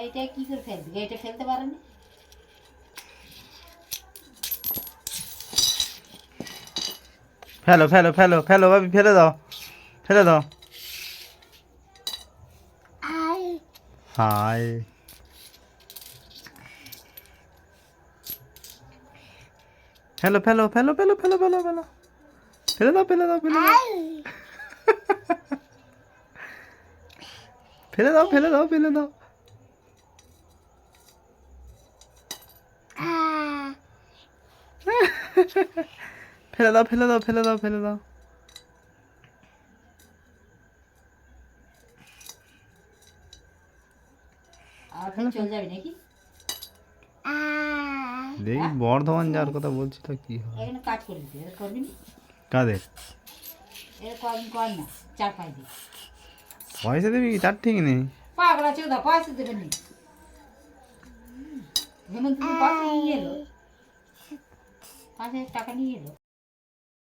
এটা কি করে ফেলবে? এটা ফেলতে পারে না। ফেলো ফেলো ফেলো ফেলো ভাবি, ফেলে দাও, ফেলে দাও। হাই, ফেলো ফেলো ফেলো ফেলো ফেলো ফেলো ফেলো, ফেলে দাও ফেলে দাও ফেলে দাও, ফেলে দাও ফেলে দাও ফেলে দাও। ফেলে দাও ফেলে দাও ফেলে দাও ফেলে দাও। আর চলে যাবে নাকি? দেখি বর্ধমান যাওয়ার কথা বলছি তো কি হয়। এখানে কাজ করে দিতে এর করবি না? কাদের? এরকম কর না, 4-5 দিন। পয়সা দেবি কি তার ঠিক নেই। পাগলা চোদা, পয়সা দেবে নি। হেমন্ত পয়সা নিয়ে এলো, 5,000 টাকা নিয়ে এলো।